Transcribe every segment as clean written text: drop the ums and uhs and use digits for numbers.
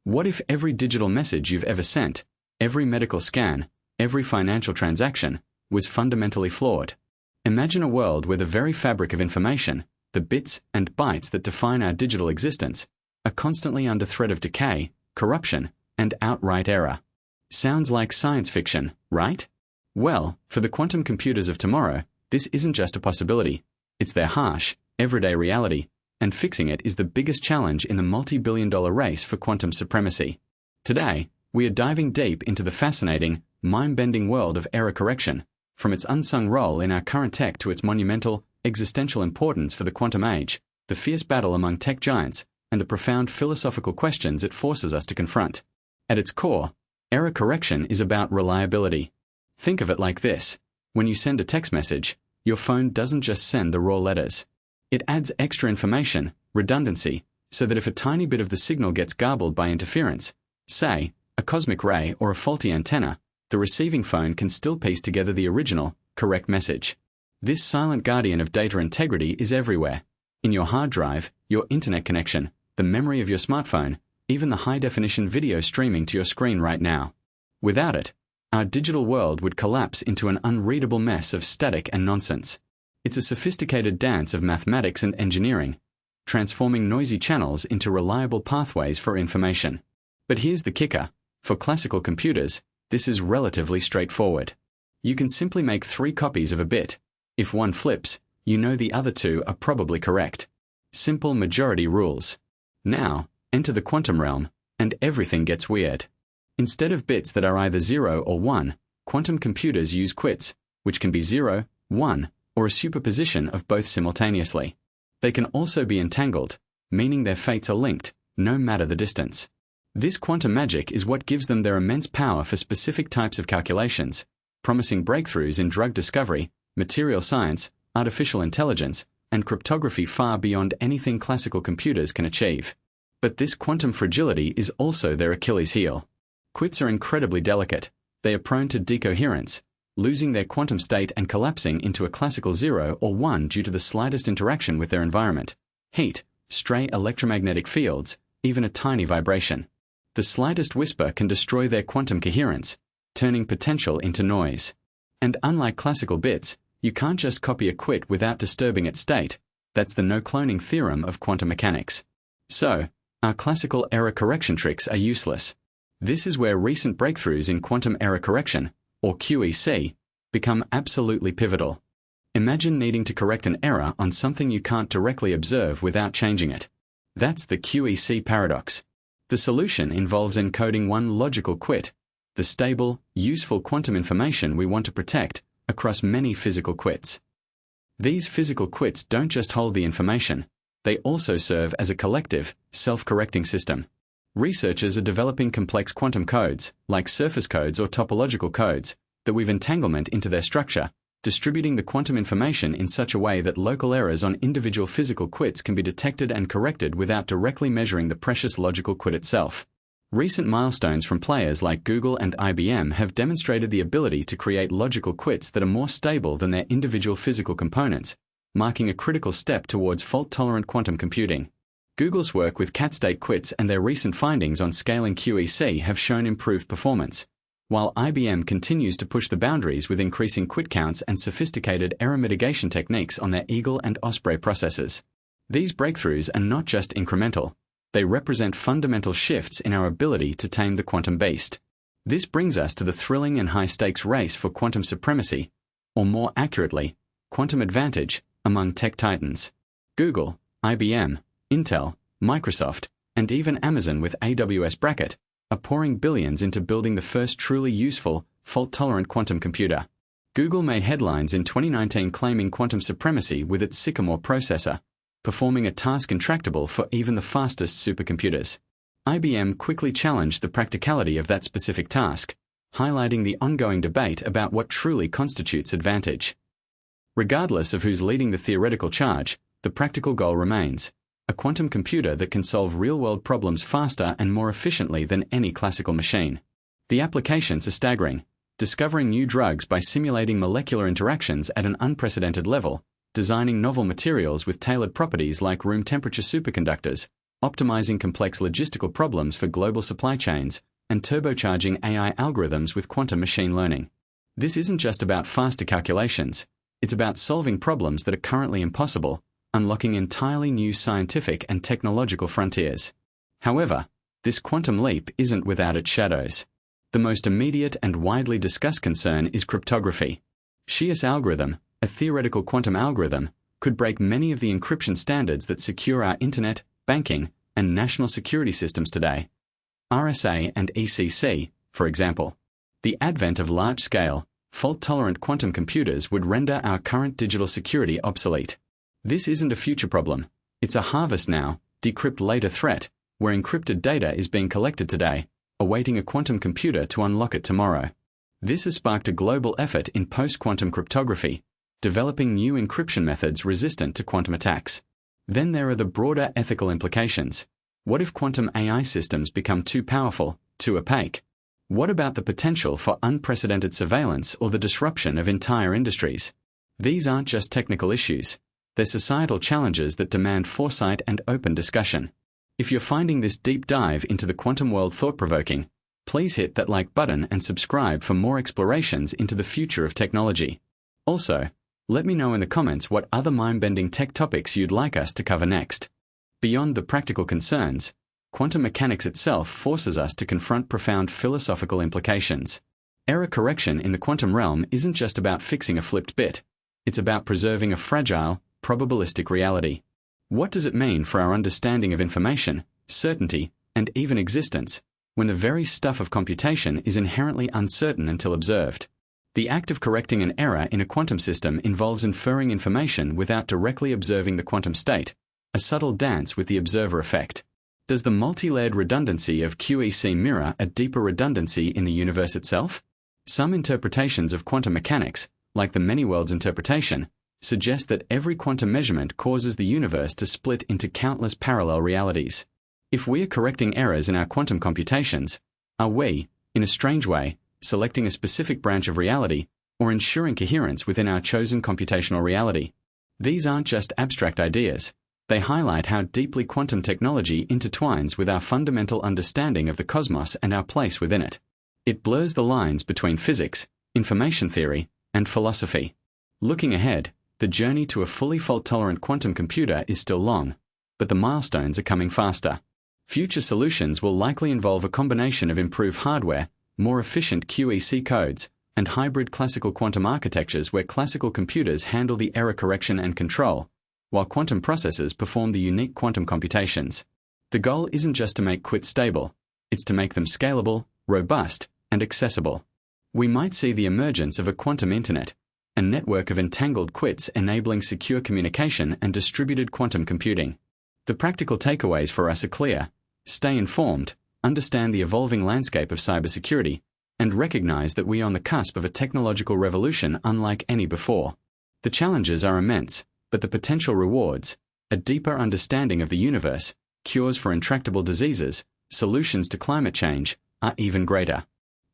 What if every digital message you've ever sent, every medical scan, every financial transaction, was fundamentally flawed? Imagine a world where the very fabric of information, the bits and bytes that define our digital existence, are constantly under threat of decay, corruption, and outright error. Sounds like science fiction, right? Well, for the quantum computers of tomorrow, this isn't just a possibility. It's their harsh, everyday reality, and fixing it is the biggest challenge in the multi-billion-dollar race for quantum supremacy. Today, we are diving deep into the fascinating, mind-bending world of error correction, from its unsung role in our current tech to its monumental, existential importance for the quantum age, the fierce battle among tech giants, and the profound philosophical questions it forces us to confront. At its core, error correction is about reliability. Think of it like this. When you send a text message, your phone doesn't just send the raw letters. It adds extra information, redundancy, so that if a tiny bit of the signal gets garbled by interference, say, a cosmic ray or a faulty antenna, the receiving phone can still piece together the original, correct message. This silent guardian of data integrity is everywhere. In your hard drive, your internet connection, the memory of your smartphone, even the high-definition video streaming to your screen right now. Without it, our digital world would collapse into an unreadable mess of static and nonsense. It's a sophisticated dance of mathematics and engineering, transforming noisy channels into reliable pathways for information. But here's the kicker. For classical computers, this is relatively straightforward. You can simply make 3 copies of a bit. If one flips, you know the other 2 are probably correct. Simple majority rules. Now, enter the quantum realm, and everything gets weird. Instead of bits that are either 0 or 1, quantum computers use qubits, which can be 0, 1, or a superposition of both simultaneously. They can also be entangled, meaning their fates are linked, no matter the distance. This quantum magic is what gives them their immense power for specific types of calculations, promising breakthroughs in drug discovery, material science, artificial intelligence, and cryptography far beyond anything classical computers can achieve. But this quantum fragility is also their Achilles heel. Qubits are incredibly delicate. They are prone to decoherence, losing their quantum state and collapsing into a classical 0 or 1 due to the slightest interaction with their environment. Heat, stray electromagnetic fields, even a tiny vibration. The slightest whisper can destroy their quantum coherence, turning potential into noise. And unlike classical bits, you can't just copy a qubit without disturbing its state. That's the no-cloning theorem of quantum mechanics. So, our classical error correction tricks are useless. This is where recent breakthroughs in quantum error correction, or QEC, become absolutely pivotal. Imagine needing to correct an error on something you can't directly observe without changing it. That's the QEC paradox. The solution involves encoding one logical qubit, the stable, useful quantum information we want to protect, across many physical qubits. These physical qubits don't just hold the information, they also serve as a collective, self-correcting system. Researchers are developing complex quantum codes, like surface codes or topological codes, that weave entanglement into their structure, distributing the quantum information in such a way that local errors on individual physical qubits can be detected and corrected without directly measuring the precious logical qubit itself. Recent milestones from players like Google and IBM have demonstrated the ability to create logical qubits that are more stable than their individual physical components, marking a critical step towards fault-tolerant quantum computing. Google's work with cat-state qubits and their recent findings on scaling QEC have shown improved performance, while IBM continues to push the boundaries with increasing qubit counts and sophisticated error mitigation techniques on their Eagle and Osprey processors. These breakthroughs are not just incremental, they represent fundamental shifts in our ability to tame the quantum beast. This brings us to the thrilling and high-stakes race for quantum supremacy, or more accurately, quantum advantage, among tech titans. Google, IBM, Intel, Microsoft, and even Amazon with AWS bracket, are pouring billions into building the first truly useful, fault-tolerant quantum computer. Google made headlines in 2019 claiming quantum supremacy with its Sycamore processor, performing a task intractable for even the fastest supercomputers. IBM quickly challenged the practicality of that specific task, highlighting the ongoing debate about what truly constitutes advantage. Regardless of who's leading the theoretical charge, the practical goal remains: a quantum computer that can solve real-world problems faster and more efficiently than any classical machine. The applications are staggering, discovering new drugs by simulating molecular interactions at an unprecedented level, designing novel materials with tailored properties like room-temperature superconductors, optimizing complex logistical problems for global supply chains, and turbocharging AI algorithms with quantum machine learning. This isn't just about faster calculations, it's about solving problems that are currently impossible, unlocking entirely new scientific and technological frontiers. However, this quantum leap isn't without its shadows. The most immediate and widely discussed concern is cryptography. Schia's algorithm, a theoretical quantum algorithm, could break many of the encryption standards that secure our internet, banking, and national security systems today. RSA and ECC, for example. The advent of large-scale, fault-tolerant quantum computers would render our current digital security obsolete. This isn't a future problem. It's a harvest now, decrypt later threat, where encrypted data is being collected today, awaiting a quantum computer to unlock it tomorrow. This has sparked a global effort in post-quantum cryptography, developing new encryption methods resistant to quantum attacks. Then there are the broader ethical implications. What if quantum AI systems become too powerful, too opaque? What about the potential for unprecedented surveillance or the disruption of entire industries? These aren't just technical issues. They're societal challenges that demand foresight and open discussion. If you're finding this deep dive into the quantum world thought-provoking, please hit that like button and subscribe for more explorations into the future of technology. Also, let me know in the comments what other mind-bending tech topics you'd like us to cover next. Beyond the practical concerns, quantum mechanics itself forces us to confront profound philosophical implications. Error correction in the quantum realm isn't just about fixing a flipped bit. It's about preserving a fragile, probabilistic reality. What does it mean for our understanding of information, certainty, and even existence, when the very stuff of computation is inherently uncertain until observed? The act of correcting an error in a quantum system involves inferring information without directly observing the quantum state, a subtle dance with the observer effect. Does the multi-layered redundancy of QEC mirror a deeper redundancy in the universe itself? Some interpretations of quantum mechanics, like the many-worlds interpretation, suggest that every quantum measurement causes the universe to split into countless parallel realities. If we are correcting errors in our quantum computations, are we, in a strange way, selecting a specific branch of reality or ensuring coherence within our chosen computational reality? These aren't just abstract ideas. They highlight how deeply quantum technology intertwines with our fundamental understanding of the cosmos and our place within it. It blurs the lines between physics, information theory, and philosophy. Looking ahead, the journey to a fully fault-tolerant quantum computer is still long, but the milestones are coming faster. Future solutions will likely involve a combination of improved hardware, more efficient QEC codes, and hybrid classical quantum architectures where classical computers handle the error correction and control, while quantum processors perform the unique quantum computations. The goal isn't just to make qubits stable, it's to make them scalable, robust, and accessible. We might see the emergence of a quantum internet, a network of entangled qubits enabling secure communication and distributed quantum computing. The practical takeaways for us are clear. Stay informed, understand the evolving landscape of cybersecurity, and recognize that we are on the cusp of a technological revolution unlike any before. The challenges are immense, but the potential rewards, a deeper understanding of the universe, cures for intractable diseases, solutions to climate change, are even greater.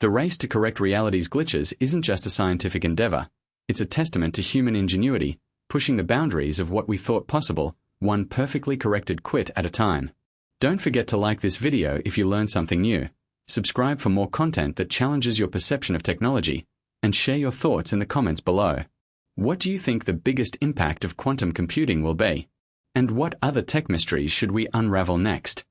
The race to correct reality's glitches isn't just a scientific endeavor. It's a testament to human ingenuity, pushing the boundaries of what we thought possible, one perfectly corrected qubit at a time. Don't forget to like this video if you learned something new, subscribe for more content that challenges your perception of technology, and share your thoughts in the comments below. What do you think the biggest impact of quantum computing will be? And what other tech mysteries should we unravel next?